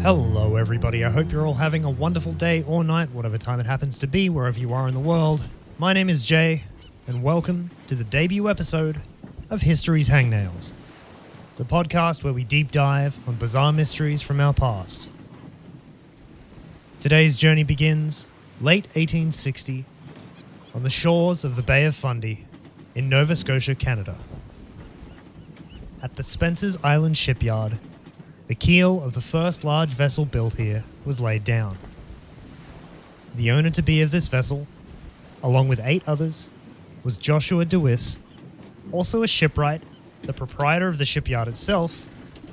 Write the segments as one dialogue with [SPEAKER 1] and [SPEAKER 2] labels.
[SPEAKER 1] Hello everybody, I hope you're all having a wonderful day or night, whatever time it happens to be, wherever you are in the world. My name is Jay, and welcome to the debut episode of History's Hangnails, the podcast where we deep dive on bizarre mysteries from our past. Today's journey begins late 1860 on the shores of the Bay of Fundy in Nova Scotia, Canada. At the Spencer's Island shipyard, the keel of the first large vessel built here was laid down. The owner-to-be of this vessel, along with 8 others, was Joshua DeWiss, also a shipwright, the proprietor of the shipyard itself,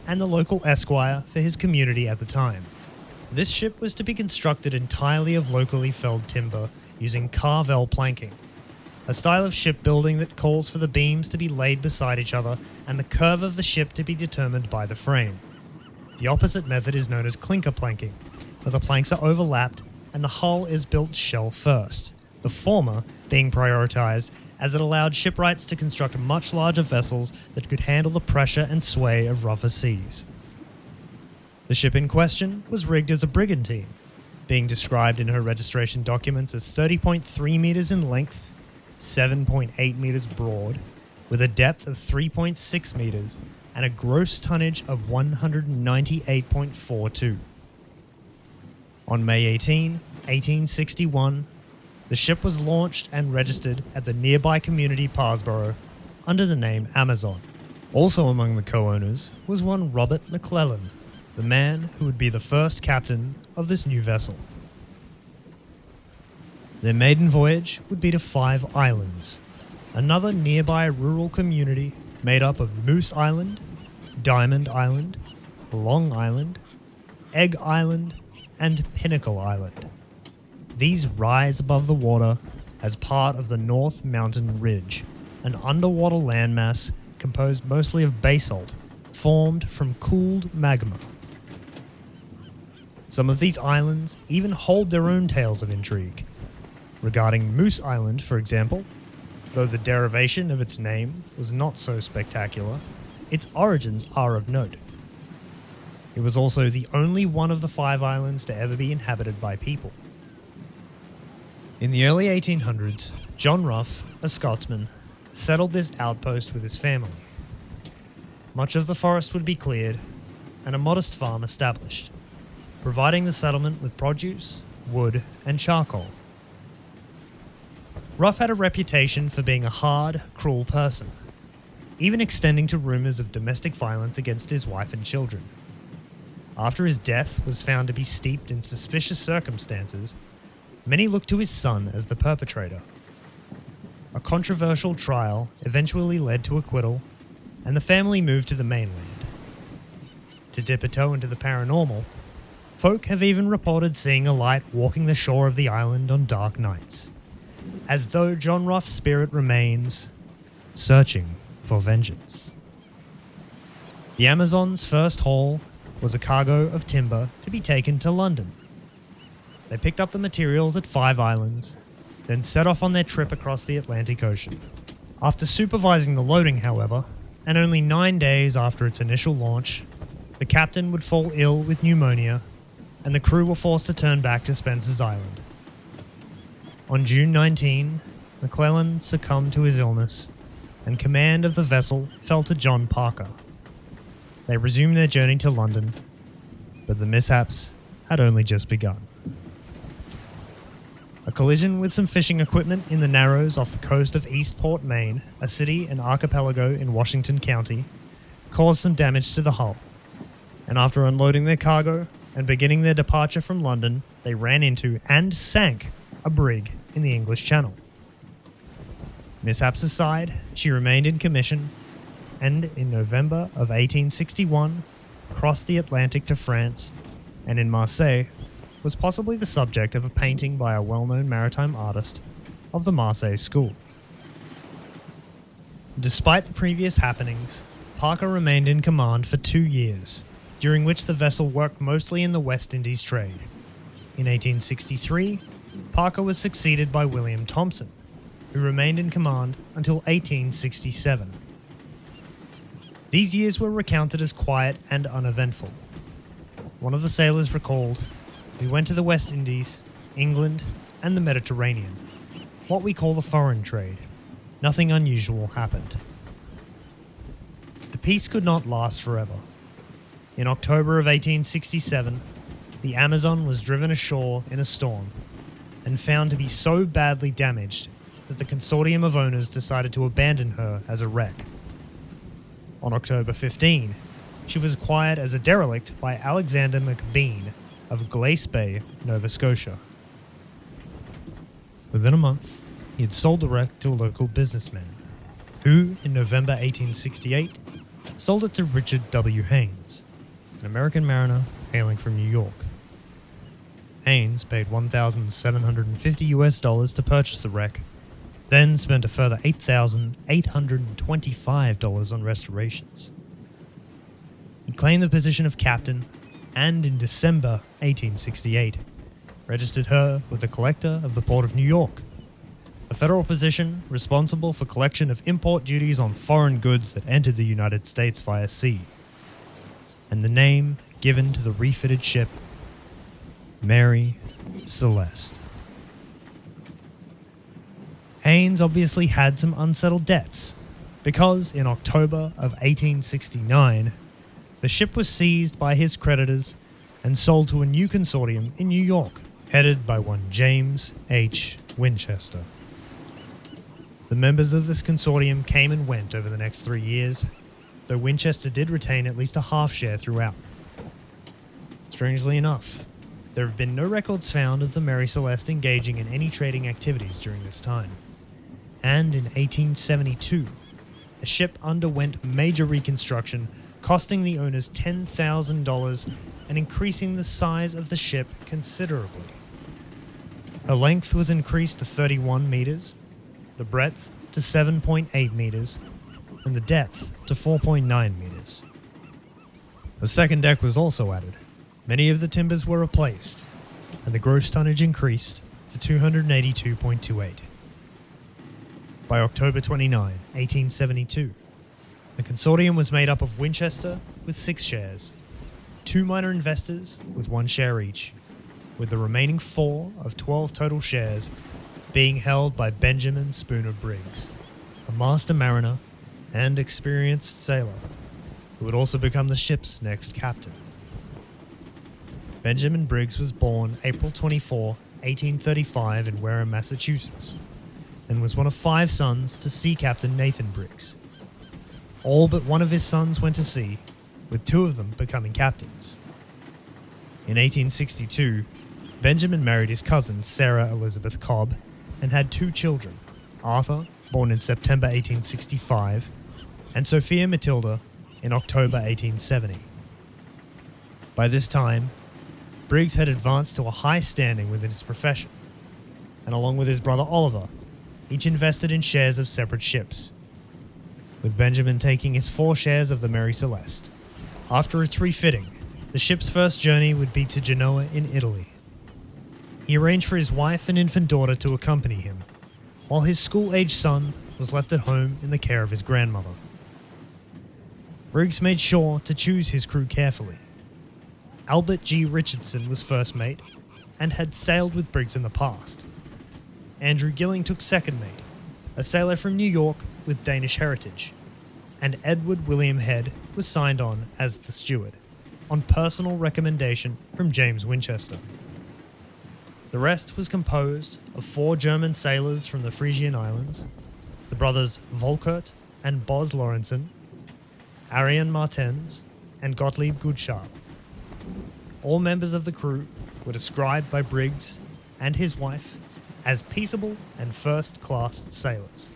[SPEAKER 1] and the local esquire for his community at the time. This ship was to be constructed entirely of locally felled timber using carvel planking, a style of shipbuilding that calls for the beams to be laid beside each other and the curve of the ship to be determined by the frame. The opposite method is known as clinker planking, where the planks are overlapped and the hull is built shell first, the former being prioritized as it allowed shipwrights to construct much larger vessels that could handle the pressure and sway of rougher seas. The ship in question was rigged as a brigantine, being described in her registration documents as 30.3 meters in length, 7.8 meters broad, with a depth of 3.6 meters and a gross tonnage of 198.42. On May 18, 1861, the ship was launched and registered at the nearby community Parsboro under the name Amazon. Also among the co-owners was one Robert McClellan, the man who would be the first captain of this new vessel. Their maiden voyage would be to 5 Islands, another nearby rural community made up of Moose Island, Diamond Island, Long Island, Egg Island, and Pinnacle Island. These rise above the water as part of the North Mountain Ridge, an underwater landmass composed mostly of basalt, formed from cooled magma. Some of these islands even hold their own tales of intrigue. Regarding Moose Island, for example, though the derivation of its name was not so spectacular, its origins are of note. It was also the only one of the 5 islands to ever be inhabited by people. In the early 1800s, John Ruff, a Scotsman, settled this outpost with his family. Much of the forest would be cleared, and a modest farm established, providing the settlement with produce, wood, and charcoal. Ruff had a reputation for being a hard, cruel person, even extending to rumors of domestic violence against his wife and children. After his death was found to be steeped in suspicious circumstances, many looked to his son as the perpetrator. A controversial trial eventually led to acquittal, and the family moved to the mainland. To dip a toe into the paranormal, folk have even reported seeing a light walking the shore of the island on dark nights, as though John Ruff's spirit remains searching for vengeance. The Amazon's first haul was a cargo of timber to be taken to London. They picked up the materials at 5 Islands, then set off on their trip across the Atlantic Ocean. After supervising the loading, however, and only 9 days after its initial launch, the captain would fall ill with pneumonia, and the crew were forced to turn back to Spencer's Island. On June 19, McClellan succumbed to his illness, and command of the vessel fell to John Parker. They resumed their journey to London, but the mishaps had only just begun. A collision with some fishing equipment in the Narrows off the coast of Eastport, Maine, a city and archipelago in Washington County, caused some damage to the hull, and after unloading their cargo and beginning their departure from London, they ran into and sank a brig in the English Channel. Mishaps aside, she remained in commission, and in November of 1861 crossed the Atlantic to France, and in Marseille was possibly the subject of a painting by a well-known maritime artist of the Marseille School. Despite the previous happenings, Parker remained in command for 2 years, during which the vessel worked mostly in the West Indies trade. In 1863, Parker was succeeded by William Thompson, who remained in command until 1867. These years were recounted as quiet and uneventful. one of the sailors recalled, "We went to the West Indies, England, and the Mediterranean. What we call the foreign trade. Nothing unusual happened." The peace could not last forever. In October of 1867, the Amazon was driven ashore in a storm and found to be so badly damaged that the consortium of owners decided to abandon her as a wreck. On October 15, she was acquired as a derelict by Alexander McBean of Glace Bay, Nova Scotia. Within a month, he had sold the wreck to a local businessman, who, in November 1868, sold it to Richard W. Haynes, an American mariner hailing from New York. Haynes paid $1,750 to purchase the wreck, then spent a further $8,825 on restorations. He claimed the position of captain, and in December 1868, registered her with the collector of the Port of New York, a federal position responsible for collection of import duties on foreign goods that entered the United States via sea, and the name given to the refitted ship, Mary Celeste. Haynes obviously had some unsettled debts, because in October of 1869, the ship was seized by his creditors and sold to a new consortium in New York, headed by one James H. Winchester. The members of this consortium came and went over the next 3 years, though Winchester did retain at least a half share throughout. Strangely enough, there have been no records found of the Mary Celeste engaging in any trading activities during this time. And in 1872, the ship underwent major reconstruction, costing the owners $10,000 and increasing the size of the ship considerably. Her length was increased to 31 meters, the breadth to 7.8 meters, and the depth to 4.9 meters. A second deck was also added. Many of the timbers were replaced, and the gross tonnage increased to 282.28. By October 29, 1872, the consortium was made up of Winchester with 6 shares, 2 minor investors with 1 share each, with the remaining 4 of 12 total shares being held by Benjamin Spooner Briggs, a master mariner and experienced sailor, who would also become the ship's next captain. Benjamin Briggs was born April 24, 1835 in Wareham, Massachusetts, and was one of 5 sons to Sea Captain Nathan Briggs. All but one of his sons went to sea, with 2 of them becoming captains. In 1862, Benjamin married his cousin Sarah Elizabeth Cobb and had 2 children, Arthur, born in September 1865, and Sophia Matilda in October 1870. By this time, Briggs had advanced to a high standing within his profession, and along with his brother Oliver, each invested in shares of separate ships, with Benjamin taking his 4 shares of the Mary Celeste. After its refitting, the ship's first journey would be to Genoa in Italy. He arranged for his wife and infant daughter to accompany him, while his school-aged son was left at home in the care of his grandmother. Briggs made sure to choose his crew carefully. Albert G. Richardson was first mate, and had sailed with Briggs in the past. Andrew Gilling took second mate, a sailor from New York with Danish heritage, and Edward William Head was signed on as the steward, on personal recommendation from James Winchester. The rest was composed of 4 German sailors from the Frisian Islands, the brothers Volkert and Bos Lorentzen, Arian Martens, and Gottlieb Gutscharp. All members of the crew were described by Briggs and his wife as peaceable and first-class sailors,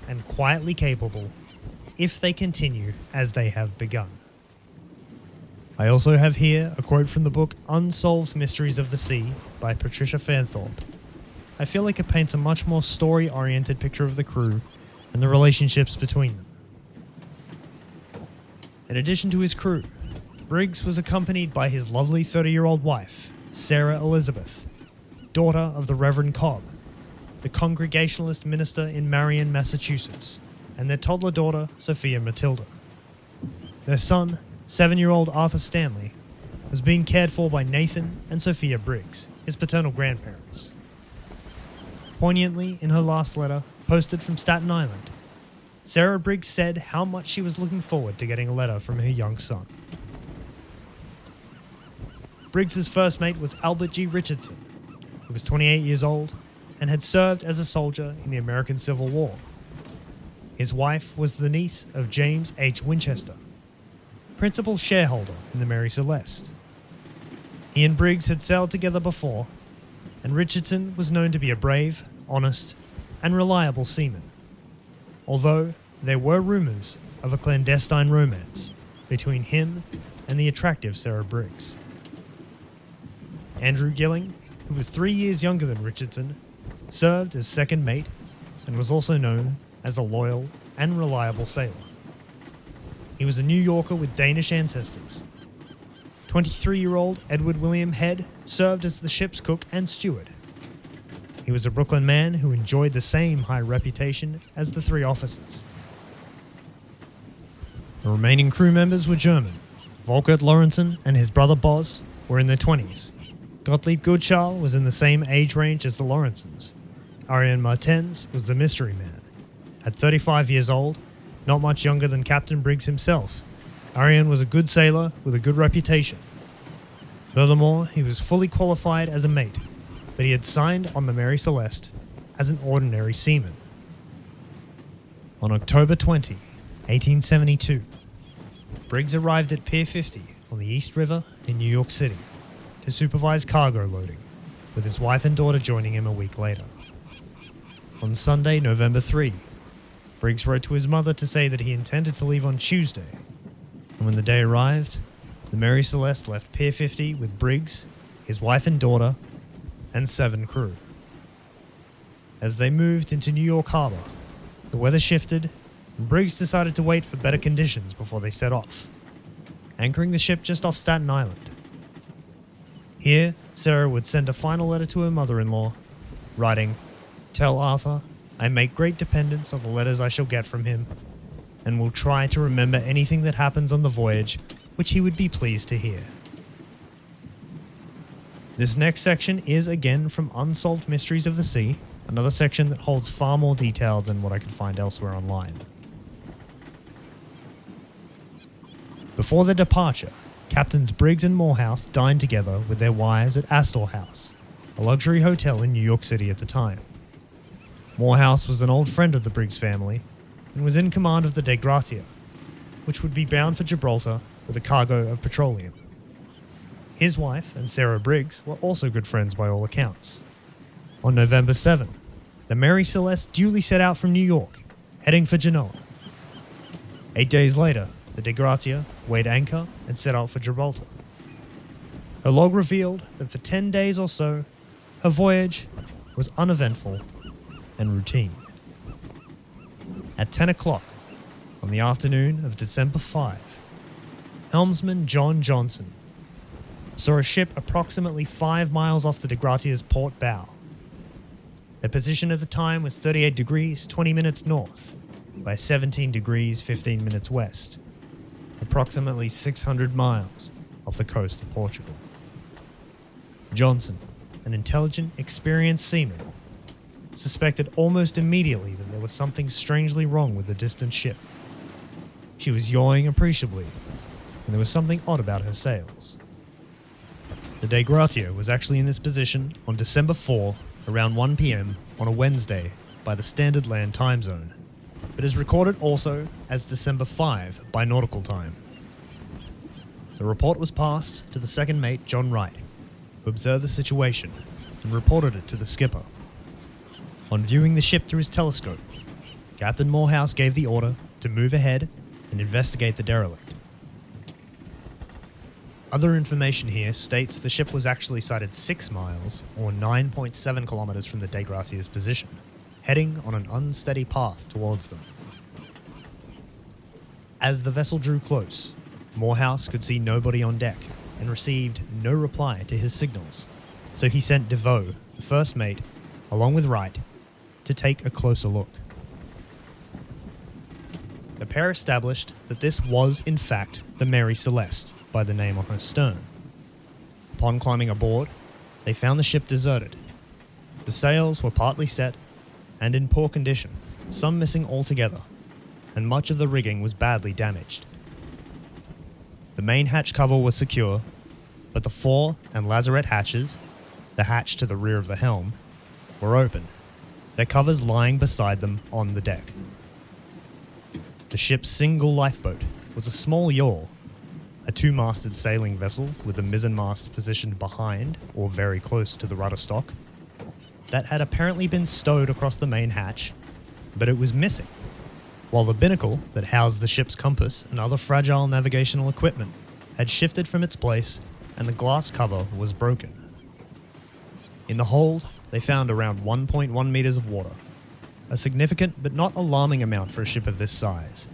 [SPEAKER 1] and quietly capable if they continued as they have begun. I also have here a quote from the book Unsolved Mysteries of the Sea by Patricia Fanthorpe. I feel like it paints a much more story-oriented picture of the crew and the relationships between them. In addition to his crew, Briggs was accompanied by his lovely 30-year-old wife, Sarah Elizabeth, daughter of the Reverend Cobb, the Congregationalist minister in Marion, Massachusetts, and their toddler daughter, Sophia Matilda. Their son, 7-year-old Arthur Stanley, was being cared for by Nathan and Sophia Briggs, his paternal grandparents. Poignantly, in her last letter, posted from Staten Island, Sarah Briggs said how much she was looking forward to getting a letter from her young son. Briggs's first mate was Albert G. Richardson, who was 28 years old and had served as a soldier in the American Civil War. His wife was the niece of James H. Winchester, principal shareholder in the Mary Celeste. He and Briggs had sailed together before, and Richardson was known to be a brave, honest, and reliable seaman, although there were rumours of a clandestine romance between him and the attractive Sarah Briggs. Andrew Gilling, who was 3 years younger than Richardson, served as second mate and was also known as a loyal and reliable sailor. He was a New Yorker with Danish ancestors. 23-year-old Edward William Head served as the ship's cook and steward. He was a Brooklyn man who enjoyed the same high reputation as the three officers. The remaining crew members were German. Volkert Lorentzen and his brother Boz were in their 20s. Gottlieb Goodschall was in the same age range as the Lorentzens. Ariane Martens was the mystery man. At 35 years old, not much younger than Captain Briggs himself, Ariane was a good sailor with a good reputation. Furthermore, he was fully qualified as a mate, but he had signed on the Mary Celeste as an ordinary seaman. On October 20, 1872, Briggs arrived at Pier 50 on the East River in New York City to supervise cargo loading, with his wife and daughter joining him a week later. On Sunday, November 3, Briggs wrote to his mother to say that he intended to leave on Tuesday, and when the day arrived, the Mary Celeste left Pier 50 with Briggs, his wife and daughter, and 7 crew. As they moved into New York Harbor, the weather shifted, and Briggs decided to wait for better conditions before they set off, anchoring the ship just off Staten Island. Here, Sarah would send a final letter to her mother-in-law, writing, "Tell Arthur, I make great dependence on the letters I shall get from him, and will try to remember anything that happens on the voyage which he would be pleased to hear." This next section is again from Unsolved Mysteries of the Sea, another section that holds far more detail than what I could find elsewhere online. Before their departure, Captains Briggs and Morehouse dined together with their wives at Astor House, a luxury hotel in New York City at the time. Morehouse was an old friend of the Briggs family and was in command of the Dei Gratia, which would be bound for Gibraltar with a cargo of petroleum. His wife and Sarah Briggs were also good friends by all accounts. On November 7, the Mary Celeste duly set out from New York, heading for Genoa. 8 days later, the Dei Gratia weighed anchor and set out for Gibraltar. Her log revealed that for 10 days or so, her voyage was uneventful and routine. At 10 o'clock on the afternoon of December 5, helmsman John Johnson saw a ship approximately 5 miles off the Dei Gratia's port bow. Their position at the time was 38 degrees 20 minutes north by 17 degrees 15 minutes west, approximately 600 miles off the coast of Portugal. Johnson, an intelligent, experienced seaman, suspected almost immediately that there was something strangely wrong with the distant ship. She was yawing appreciably, and there was something odd about her sails. The Dei Gratia was actually in this position on December 4, around 1 p.m. on a Wednesday by the Standard Land time zone, but is recorded also as December 5 by nautical time. The report was passed to the second mate, John Wright, who observed the situation and reported it to the skipper. On viewing the ship through his telescope, Captain Morehouse gave the order to move ahead and investigate the derelict. Other information here states the ship was actually sighted 6 miles, or 9.7 kilometers from the Dei Gratia's position, heading on an unsteady path towards them. As the vessel drew close, Morehouse could see nobody on deck and received no reply to his signals, so he sent DeVoe, the first mate, along with Wright, to take a closer look. The pair established that this was in fact the Mary Celeste by the name on her stern, Upon climbing aboard, they found the ship deserted. The sails were partly set and in poor condition, some missing altogether, and much of the rigging was badly damaged. The main hatch cover was secure, but the fore and lazarette hatches, the hatch to the rear of the helm, were open, their covers lying beside them on the deck. The ship's single lifeboat was a small yawl, a two-masted sailing vessel with the mizzenmast positioned behind or very close to the rudder stock, that had apparently been stowed across the main hatch, but it was missing, while the binnacle that housed the ship's compass and other fragile navigational equipment had shifted from its place and the glass cover was broken. In the hold, they found around 1.1 meters of water, a significant but not alarming amount for a ship of this size,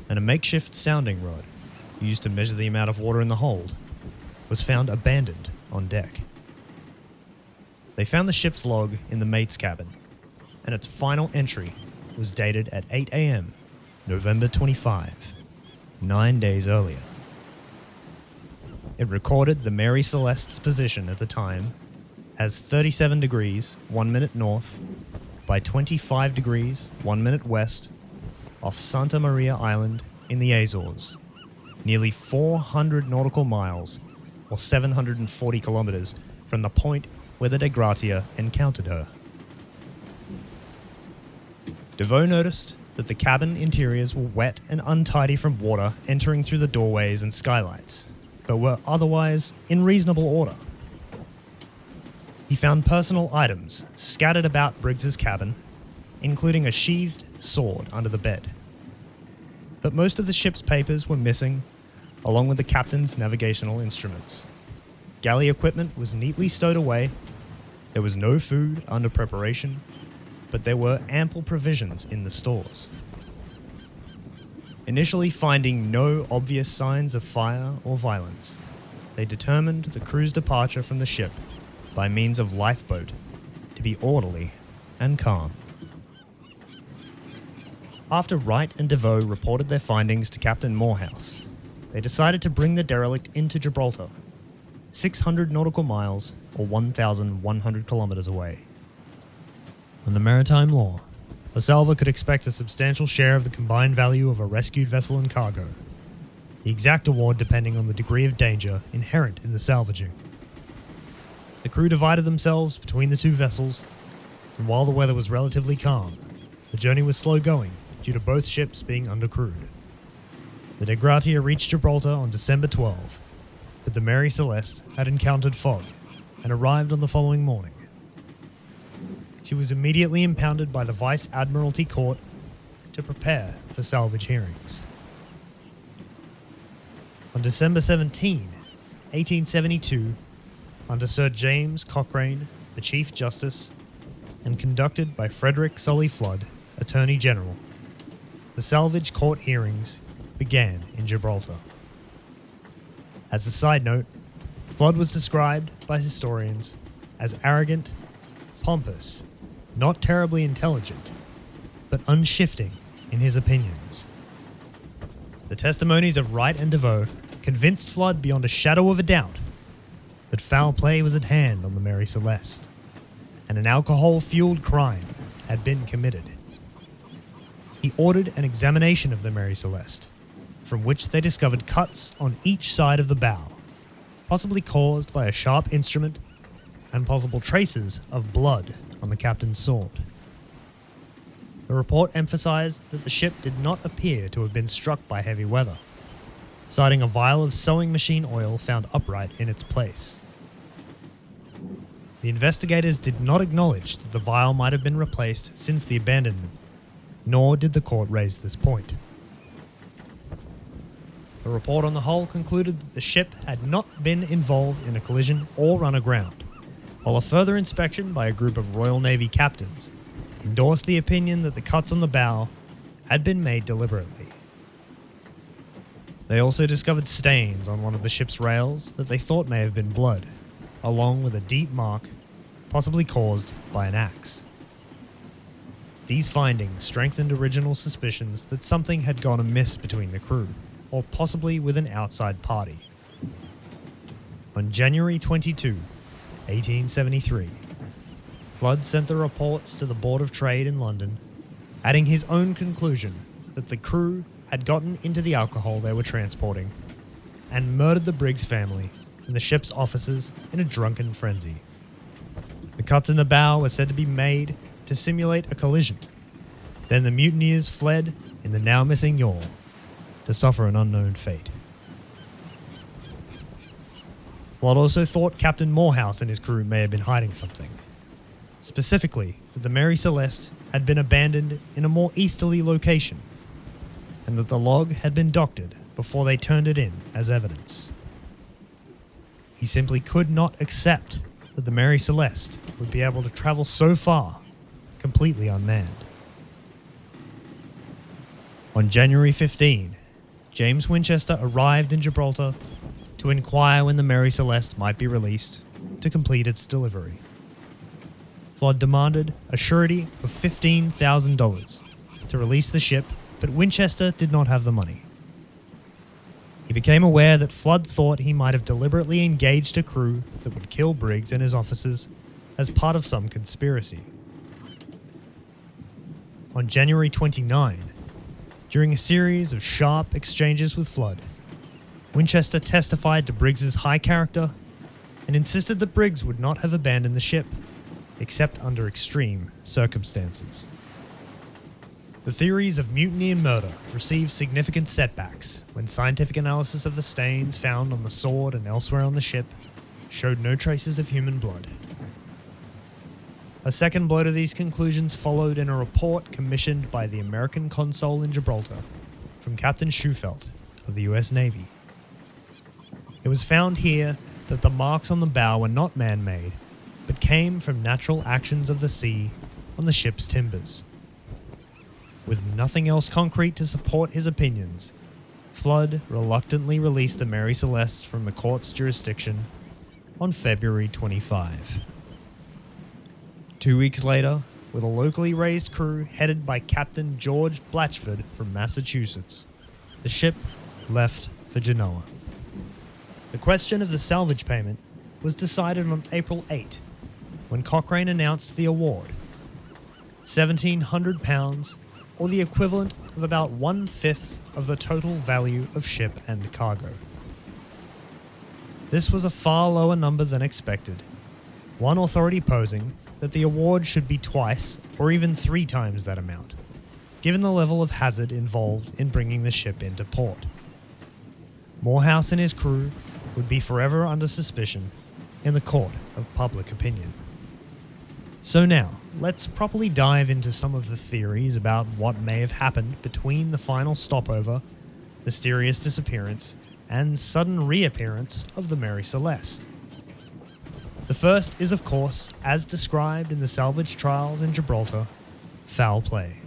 [SPEAKER 1] and a makeshift sounding rod, used to measure the amount of water in the hold, was found abandoned on deck. They found the ship's log in the mate's cabin, and its final entry was dated at 8 a.m., November 25, 9 days earlier. It recorded the Mary Celeste's position at the time as 37 degrees 1 minute north by 25 degrees 1 minute west off Santa Maria Island in the Azores, nearly 400 nautical miles or 740 kilometers from the point where the De Gratia encountered her. DeVoe noticed that the cabin interiors were wet and untidy from water entering through the doorways and skylights, but were otherwise in reasonable order. He found personal items scattered about Briggs's cabin, including a sheathed sword under the bed. But most of the ship's papers were missing, along with the captain's navigational instruments. Galley equipment was neatly stowed away. There was no food under preparation, but there were ample provisions in the stores. Initially finding no obvious signs of fire or violence, they determined the crew's departure from the ship by means of lifeboat to be orderly and calm. After Wright and DeVoe reported their findings to Captain Morehouse, they decided to bring the derelict into Gibraltar, 600 nautical miles or 1,100 kilometers away. Under maritime law, La Salva could expect a substantial share of the combined value of a rescued vessel and cargo, the exact award depending on the degree of danger inherent in the salvaging. The crew divided themselves between the two vessels, and while the weather was relatively calm, the journey was slow going due to both ships being undercrewed. The De Gratia reached Gibraltar on December 12, but the Mary Celeste had encountered fog and arrived on the following morning. She was immediately impounded by the Vice Admiralty Court to prepare for salvage hearings. On December 17, 1872, under Sir James Cochrane, the Chief Justice, and conducted by Frederick Sully Flood, Attorney General, the salvage court hearings began in Gibraltar. As a side note, Flood was described by historians as arrogant, pompous, not terribly intelligent, but unshifting in his opinions. The testimonies of Wright and DeVoe convinced Flood beyond a shadow of a doubt that foul play was at hand on the Mary Celeste, and an alcohol-fueled crime had been committed. He ordered an examination of the Mary Celeste, from which they discovered cuts on each side of the bow, possibly caused by a sharp instrument, and possible traces of blood on the captain's sword. The report emphasized that the ship did not appear to have been struck by heavy weather, citing a vial of sewing machine oil found upright in its place. The investigators did not acknowledge that the vial might have been replaced since the abandonment, nor did the court raise this point. The report on the whole concluded that the ship had not been involved in a collision or run aground, while a further inspection by a group of Royal Navy captains endorsed the opinion that the cuts on the bow had been made deliberately. They also discovered stains on one of the ship's rails that they thought may have been blood, along with a deep mark, possibly caused by an axe. These findings strengthened original suspicions that something had gone amiss between the crew, or possibly with an outside party. On On January 22, 1873, Flood sent the reports to the Board of Trade in London, adding his own conclusion that the crew had gotten into the alcohol they were transporting and murdered the Briggs family and the ship's officers in a drunken frenzy. The cuts in the bow were said to be made to simulate a collision. Then the mutineers fled in the now missing yawl to suffer an unknown fate. Flood also thought Captain Morehouse and his crew may have been hiding something. Specifically, that the Mary Celeste had been abandoned in a more easterly location, and that the log had been doctored before they turned it in as evidence. He simply could not accept that the Mary Celeste would be able to travel so far, completely unmanned. On January 15, James Winchester arrived in Gibraltar to inquire when the Mary Celeste might be released to complete its delivery. Flood demanded a surety of $15,000 to release the ship, but Winchester did not have the money. He became aware that Flood thought he might have deliberately engaged a crew that would kill Briggs and his officers as part of some conspiracy. On January 29, during a series of sharp exchanges with Flood, Winchester testified to Briggs's high character and insisted that Briggs would not have abandoned the ship, except under extreme circumstances. The theories of mutiny and murder received significant setbacks when scientific analysis of the stains found on the sword and elsewhere on the ship showed no traces of human blood. A second blow to these conclusions followed in a report commissioned by the American consul in Gibraltar from Captain Schufelt of the US Navy. It was found here that the marks on the bow were not man-made, but came from natural actions of the sea on the ship's timbers. With nothing else concrete to support his opinions, Flood reluctantly released the Mary Celeste from the court's jurisdiction on February 25. 2 weeks later, with a locally raised crew headed by Captain George Blatchford from Massachusetts, the ship left for Genoa. The question of the salvage payment was decided on April 8, when Cochrane announced the award, £1,700, or the equivalent of about 1/5 of the total value of ship and cargo. This was a far lower number than expected, one authority posing that the award should be twice or even 3 times that amount, given the level of hazard involved in bringing the ship into port. Morehouse and his crew would be forever under suspicion in the court of public opinion. So now, let's properly dive into some of the theories about what may have happened between the final stopover, mysterious disappearance, and sudden reappearance of the Mary Celeste. The first is, of course, as described in the salvage trials in Gibraltar, foul play.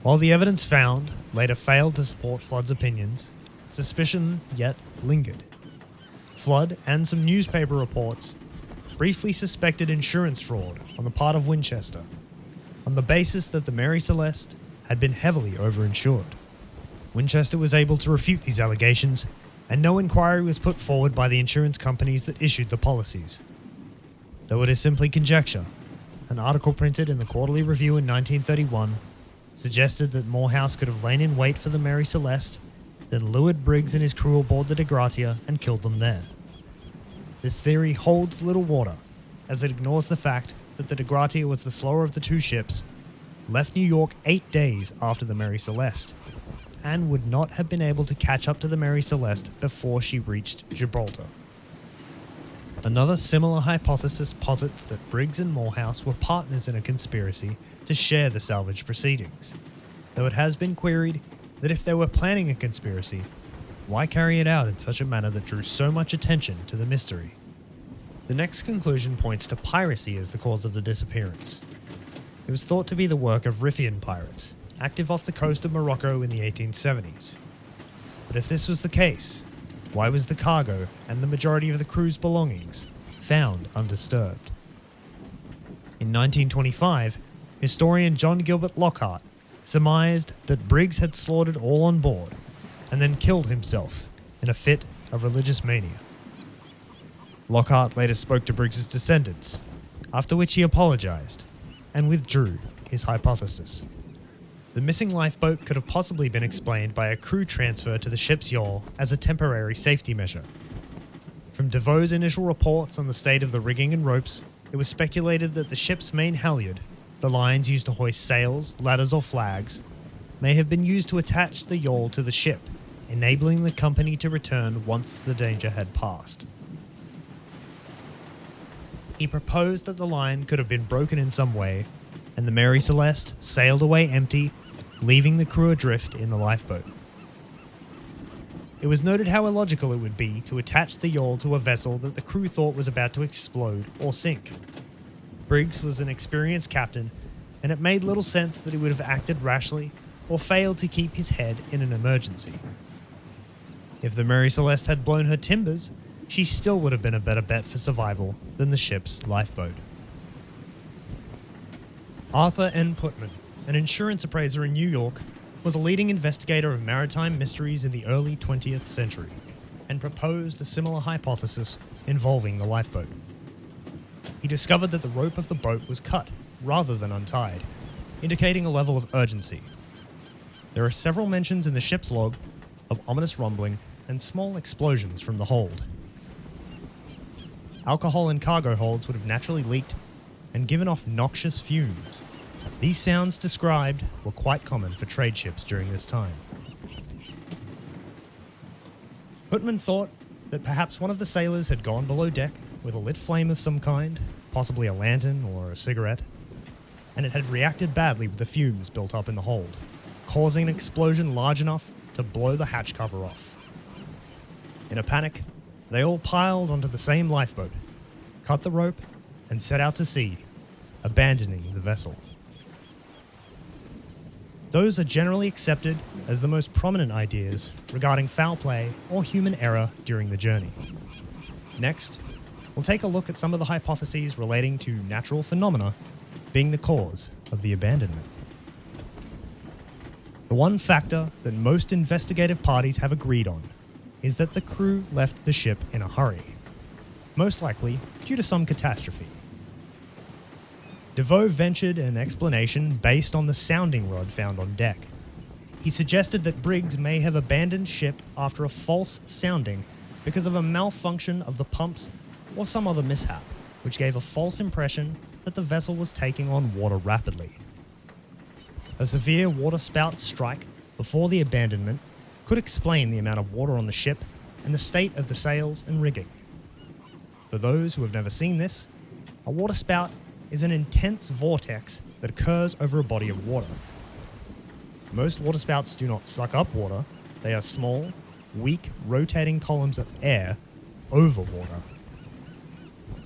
[SPEAKER 1] While the evidence found later failed to support Flood's opinions, suspicion yet lingered. Flood and some newspaper reports briefly suspected insurance fraud on the part of Winchester, on the basis that the Mary Celeste had been heavily overinsured. Winchester was able to refute these allegations, and no inquiry was put forward by the insurance companies that issued the policies. Though it is simply conjecture, an article printed in the Quarterly Review in 1931 suggested that Morehouse could have lain in wait for the Mary Celeste, then lured Briggs and his crew aboard the De Gratia and killed them there. This theory holds little water, as it ignores the fact that the De Gratia was the slower of the 2 ships, left New York 8 days after the Mary Celeste, and would not have been able to catch up to the Mary Celeste before she reached Gibraltar. Another similar hypothesis posits that Briggs and Morehouse were partners in a conspiracy to share the salvage proceedings, though it has been queried that if they were planning a conspiracy, why carry it out in such a manner that drew so much attention to the mystery? The next conclusion points to piracy as the cause of the disappearance. It was thought to be the work of Riffian pirates, active off the coast of Morocco in the 1870s. But if this was the case, why was the cargo and the majority of the crew's belongings found undisturbed? In 1925, historian John Gilbert Lockhart surmised that Briggs had slaughtered all on board and then killed himself in a fit of religious mania. Lockhart later spoke to Briggs's descendants, after which he apologized and withdrew his hypothesis. The missing lifeboat could have possibly been explained by a crew transfer to the ship's yawl as a temporary safety measure. From DeVoe's initial reports on the state of the rigging and ropes, it was speculated that the ship's main halyard, the lines used to hoist sails, ladders or flags, may have been used to attach the yawl to the ship, enabling the company to return once the danger had passed. He proposed that the line could have been broken in some way, and the Mary Celeste sailed away empty, leaving the crew adrift in the lifeboat. It was noted how illogical it would be to attach the yawl to a vessel that the crew thought was about to explode or sink. Briggs was an experienced captain, and it made little sense that he would have acted rashly or failed to keep his head in an emergency. If the Mary Celeste had blown her timbers, she still would have been a better bet for survival than the ship's lifeboat. Arthur N. Putman, an insurance appraiser in New York, was a leading investigator of maritime mysteries in the early 20th century and proposed a similar hypothesis involving the lifeboat. He discovered that the rope of the boat was cut rather than untied, indicating a level of urgency. There are several mentions in the ship's log of ominous rumbling and small explosions from the hold. Alcohol in cargo holds would have naturally leaked and given off noxious fumes. These sounds described were quite common for trade ships during this time. Putman thought that perhaps one of the sailors had gone below deck with a lit flame of some kind, possibly a lantern or a cigarette, and it had reacted badly with the fumes built up in the hold, causing an explosion large enough to blow the hatch cover off. In a panic, they all piled onto the same lifeboat, cut the rope, and set out to sea, abandoning the vessel. Those are generally accepted as the most prominent ideas regarding foul play or human error during the journey. Next, we'll take a look at some of the hypotheses relating to natural phenomena being the cause of the abandonment. The one factor that most investigative parties have agreed on is that the crew left the ship in a hurry, most likely due to some catastrophe. DeVoe ventured an explanation based on the sounding rod found on deck. He suggested that Briggs may have abandoned ship after a false sounding because of a malfunction of the pumps or some other mishap, which gave a false impression that the vessel was taking on water rapidly. A severe water spout strike before the abandonment could explain the amount of water on the ship and the state of the sails and rigging. For those who have never seen this, a water spout is an intense vortex that occurs over a body of water. Most waterspouts do not suck up water, they are small, weak, rotating columns of air over water.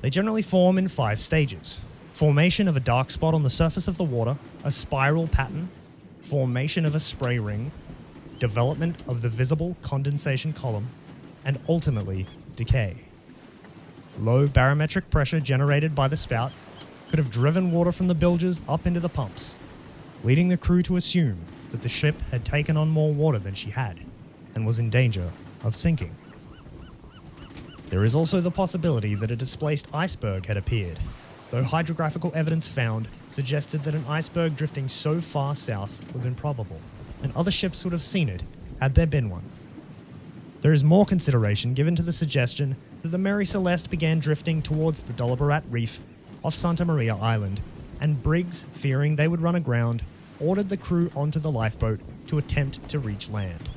[SPEAKER 1] They generally form in 5 stages: formation of a dark spot on the surface of the water, a spiral pattern, formation of a spray ring, development of the visible condensation column, and ultimately decay. Low barometric pressure generated by the spout could have driven water from the bilges up into the pumps, leading the crew to assume that the ship had taken on more water than she had and was in danger of sinking. There is also the possibility that a displaced iceberg had appeared, though hydrographical evidence found suggested that an iceberg drifting so far south was improbable, and other ships would have seen it had there been one. There is more consideration given to the suggestion that the Mary Celeste began drifting towards the Dolibarat Reef off Santa Maria Island, and Briggs, fearing they would run aground, ordered the crew onto the lifeboat to attempt to reach land.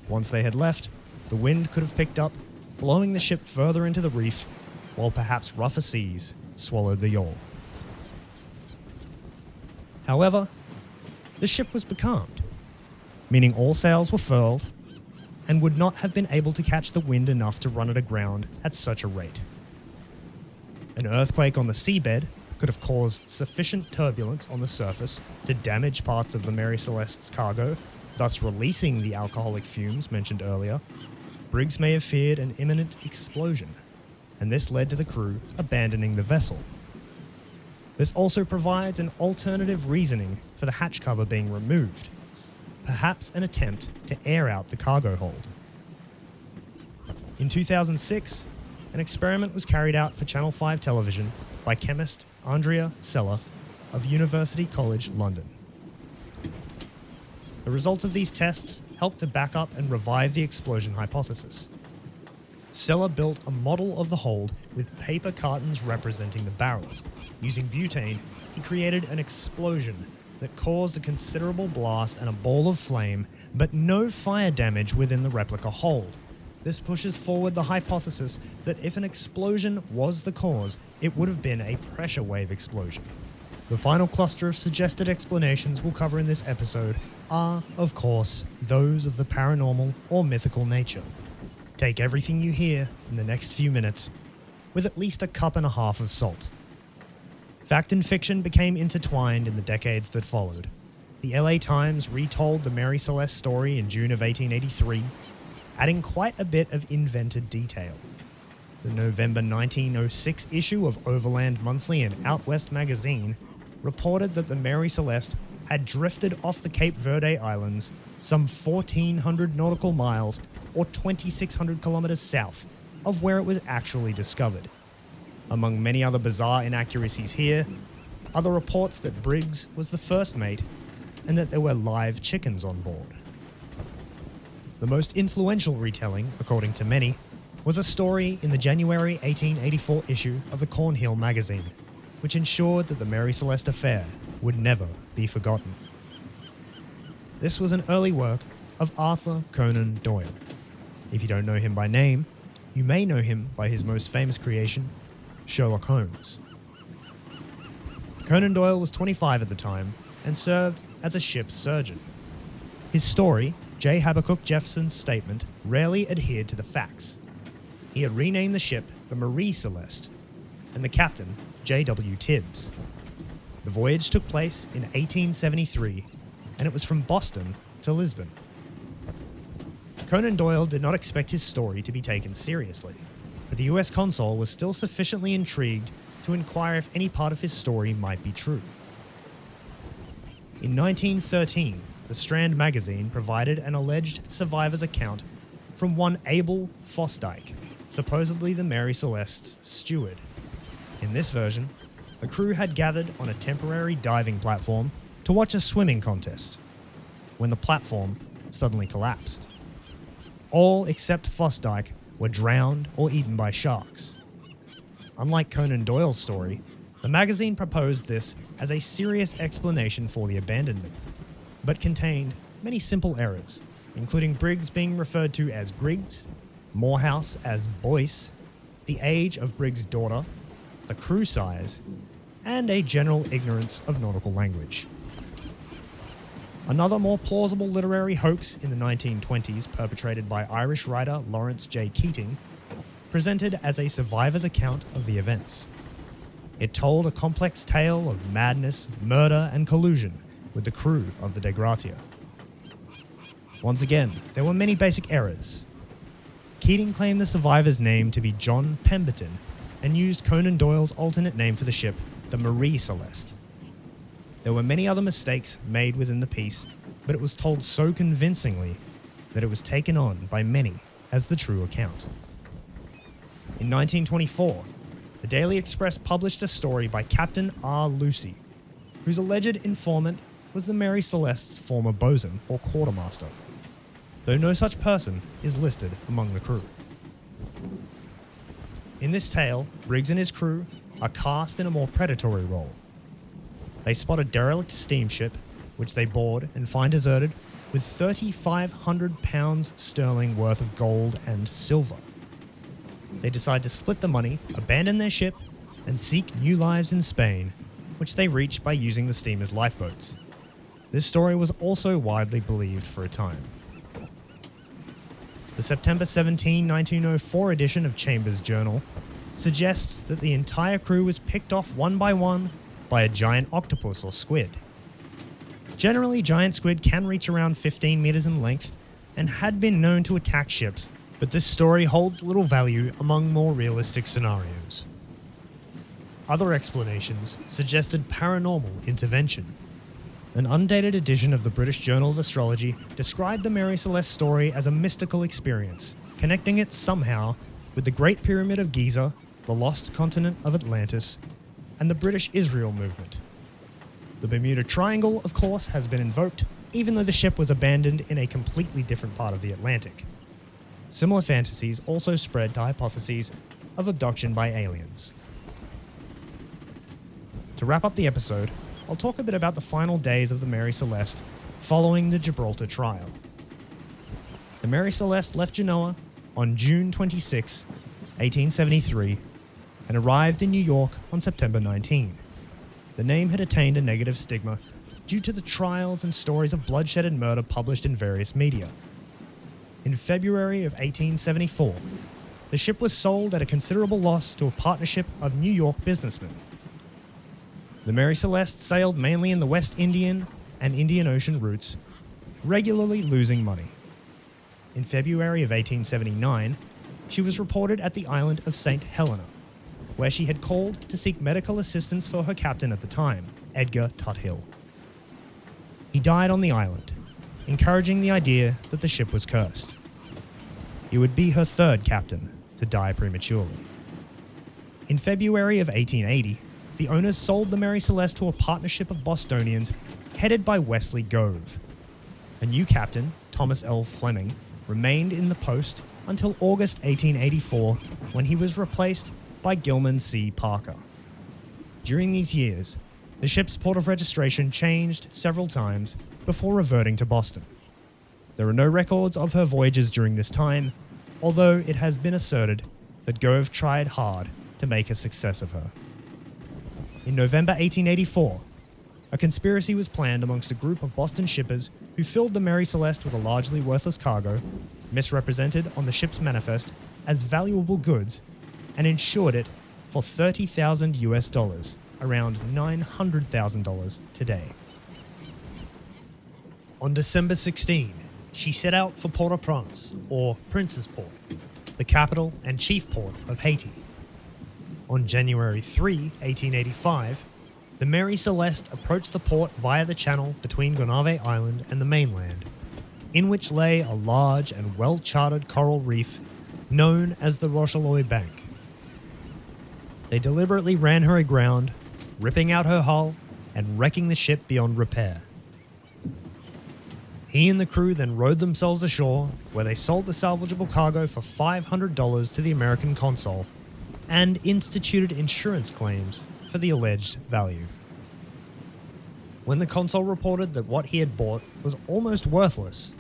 [SPEAKER 1] Once they had left, the wind could have picked up, blowing the ship further into the reef, while perhaps rougher seas swallowed the yawl. However, the ship was becalmed, meaning all sails were furled, and would not have been able to catch the wind enough to run it aground at such a rate. An earthquake on the seabed could have caused sufficient turbulence on the surface to damage parts of the Mary Celeste's cargo, thus releasing the alcoholic fumes mentioned earlier. Briggs may have feared an imminent explosion, and this led to the crew abandoning the vessel. This also provides an alternative reasoning for the hatch cover being removed, perhaps an attempt to air out the cargo hold. In 2006, an experiment was carried out for Channel 5 television by chemist Andrea Sella of University College London. The results of these tests helped to back up and revive the explosion hypothesis. Sella built a model of the hold with paper cartons representing the barrels. Using butane, he created an explosion that caused a considerable blast and a ball of flame, but no fire damage within the replica hold. This pushes forward the hypothesis that if an explosion was the cause, it would have been a pressure wave explosion. The final cluster of suggested explanations we'll cover in this episode are, of course, those of the paranormal or mythical nature. Take everything you hear in the next few minutes with at least a cup and a half of salt. Fact and fiction became intertwined in the decades that followed. The LA Times retold the Mary Celeste story in June of 1883, adding quite a bit of invented detail. The November 1906 issue of Overland Monthly and Out West magazine reported that the Mary Celeste had drifted off the Cape Verde Islands some 1,400 nautical miles or 2,600 kilometers south of where it was actually discovered. Among many other bizarre inaccuracies here are the reports that Briggs was the first mate and that there were live chickens on board. The most influential retelling, according to many, was a story in the January 1884 issue of the Cornhill magazine, which ensured that the Mary Celeste affair would never be forgotten. This was an early work of Arthur Conan Doyle. If you don't know him by name, you may know him by his most famous creation, Sherlock Holmes. Conan Doyle was 25 at the time and served as a ship's surgeon. His story, J. Habakkuk Jeffson's statement, rarely adhered to the facts. He had renamed the ship the Marie Celeste, and the captain, J.W. Tibbs. The voyage took place in 1873, and it was from Boston to Lisbon. Conan Doyle did not expect his story to be taken seriously, but the US consul was still sufficiently intrigued to inquire if any part of his story might be true. In 1913, the Strand magazine provided an alleged survivor's account from one Abel Fosdyke, supposedly the Mary Celeste's steward. In this version, the crew had gathered on a temporary diving platform to watch a swimming contest, when the platform suddenly collapsed. All except Fosdyke were drowned or eaten by sharks. Unlike Conan Doyle's story, the magazine proposed this as a serious explanation for the abandonment, but contained many simple errors, including Briggs being referred to as Griggs, Morehouse as Boyce, the age of Briggs' daughter, the crew size, and a general ignorance of nautical language. Another more plausible literary hoax in the 1920s, perpetrated by Irish writer Lawrence J. Keating, presented as a survivor's account of the events. It told a complex tale of madness, murder, and collusion with the crew of the Dei Gratia. Once again, there were many basic errors. Keating claimed the survivor's name to be John Pemberton and used Conan Doyle's alternate name for the ship, the Marie Celeste. There were many other mistakes made within the piece, but it was told so convincingly that it was taken on by many as the true account. In 1924, the Daily Express published a story by Captain R. Lucy, whose alleged informant was the Mary Celeste's former bosun or quartermaster, though no such person is listed among the crew. In this tale, Briggs and his crew are cast in a more predatory role. They spot a derelict steamship, which they board and find deserted, with 3,500 pounds sterling worth of gold and silver. They decide to split the money, abandon their ship, and seek new lives in Spain, which they reach by using the steamer's lifeboats. This story was also widely believed for a time. The September 17, 1904 edition of Chambers' Journal suggests that the entire crew was picked off one by one by a giant octopus or squid. Generally, giant squid can reach around 15 meters in length and had been known to attack ships, but this story holds little value among more realistic scenarios. Other explanations suggested paranormal intervention. An undated edition of the British Journal of Astrology described the Mary Celeste story as a mystical experience, connecting it somehow with the Great Pyramid of Giza, the Lost Continent of Atlantis, and the British Israel movement. The Bermuda Triangle, of course, has been invoked, even though the ship was abandoned in a completely different part of the Atlantic. Similar fantasies also spread to hypotheses of abduction by aliens. To wrap up the episode, I'll talk a bit about the final days of the Mary Celeste following the Gibraltar trial. The Mary Celeste left Genoa on June 26, 1873, and arrived in New York on September 19. The name had attained a negative stigma due to the trials and stories of bloodshed and murder published in various media. In February of 1874, the ship was sold at a considerable loss to a partnership of New York businessmen. The Mary Celeste sailed mainly in the West Indian and Indian Ocean routes, regularly losing money. In February of 1879, she was reported at the island of St. Helena, where she had called to seek medical assistance for her captain at the time, Edgar Tuthill. He died on the island, encouraging the idea that the ship was cursed. He would be her third captain to die prematurely. In February of 1880, the owners sold the Mary Celeste to a partnership of Bostonians headed by Wesley Gove. A new captain, Thomas L. Fleming, remained in the post until August 1884, when he was replaced by Gilman C. Parker. During these years, the ship's port of registration changed several times before reverting to Boston. There are no records of her voyages during this time, although it has been asserted that Gove tried hard to make a success of her. In November 1884, a conspiracy was planned amongst a group of Boston shippers who filled the Mary Celeste with a largely worthless cargo, misrepresented on the ship's manifest as valuable goods, and insured it for $30,000 US, around $900,000 today. On December 16, she set out for Port-au-Prince, or Prince's Port, the capital and chief port of Haiti. On January 3, 1885, the Mary Celeste approached the port via the channel between Gonave Island and the mainland, in which lay a large and well-charted coral reef known as the Rochelois Bank. They deliberately ran her aground, ripping out her hull and wrecking the ship beyond repair. He and the crew then rowed themselves ashore, where they sold the salvageable cargo for $500 to the American consul and instituted insurance claims for the alleged value. When the consul reported that what he had bought was almost worthless,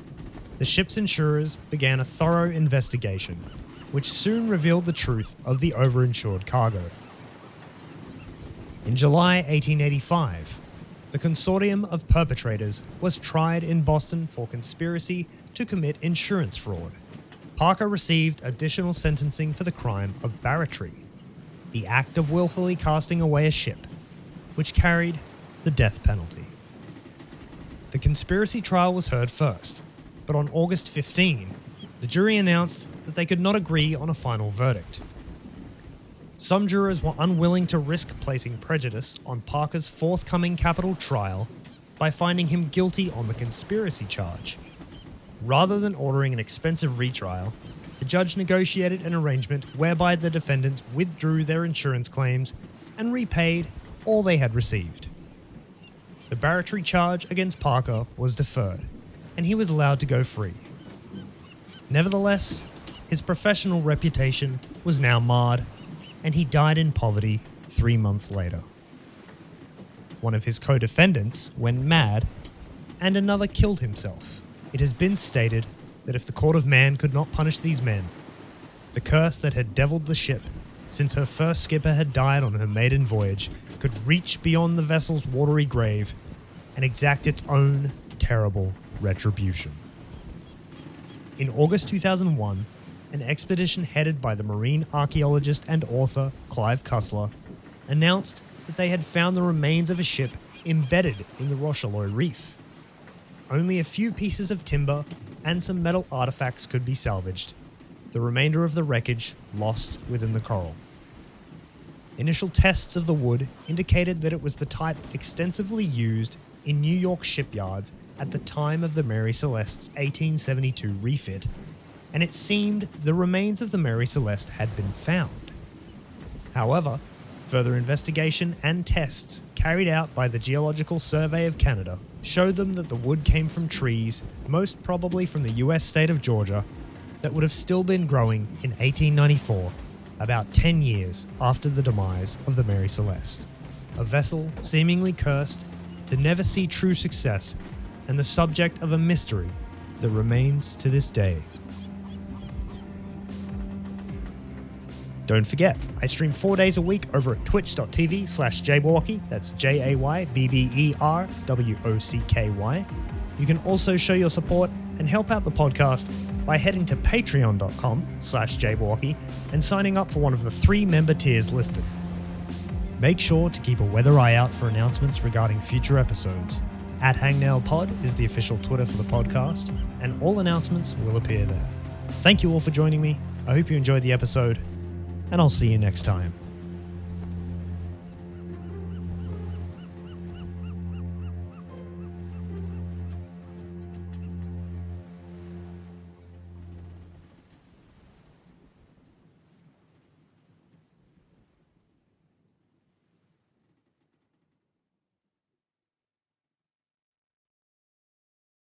[SPEAKER 1] the ship's insurers began a thorough investigation, which soon revealed the truth of the overinsured cargo. In July 1885, the consortium of perpetrators was tried in Boston for conspiracy to commit insurance fraud. Parker received additional sentencing for the crime of barratry, the act of willfully casting away a ship, which carried the death penalty. The conspiracy trial was heard first, but on August 15, the jury announced that they could not agree on a final verdict. Some jurors were unwilling to risk placing prejudice on Parker's forthcoming capital trial by finding him guilty on the conspiracy charge. Rather than ordering an expensive retrial, the judge negotiated an arrangement whereby the defendants withdrew their insurance claims and repaid all they had received. The barratry charge against Parker was deferred, and he was allowed to go free. Nevertheless, his professional reputation was now marred, and he died in poverty 3 months later. One of his co-defendants went mad, and another killed himself. It has been stated that if the court of man could not punish these men, the curse that had deviled the ship since her first skipper had died on her maiden voyage could reach beyond the vessel's watery grave and exact its own terrible retribution. In August 2001, an expedition headed by the marine archaeologist and author Clive Cussler announced that they had found the remains of a ship embedded in the Rochelois Reef. Only a few pieces of timber and some metal artifacts could be salvaged, the remainder of the wreckage lost within the coral. Initial tests of the wood indicated that it was the type extensively used in New York shipyards at the time of the Mary Celeste's 1872 refit, and it seemed the remains of the Mary Celeste had been found. However, further investigation and tests carried out by the Geological Survey of Canada showed them that the wood came from trees, most probably from the US state of Georgia, that would have still been growing in 1894, about 10 years after the demise of the Mary Celeste. A vessel seemingly cursed to never see true success and the subject of a mystery that remains to this day. Don't forget, I stream 4 days a week over at twitch.tv/Jayborwocky, that's JAYBBERWOCKY. You can also show your support and help out the podcast by heading to patreon.com/Jayborwocky and signing up for one of the 3 member tiers listed. Make sure to keep a weather eye out for announcements regarding future episodes. @HangnailPod is the official Twitter for the podcast, and all announcements will appear there. Thank you all for joining me. I hope you enjoyed the episode, and I'll see you next time.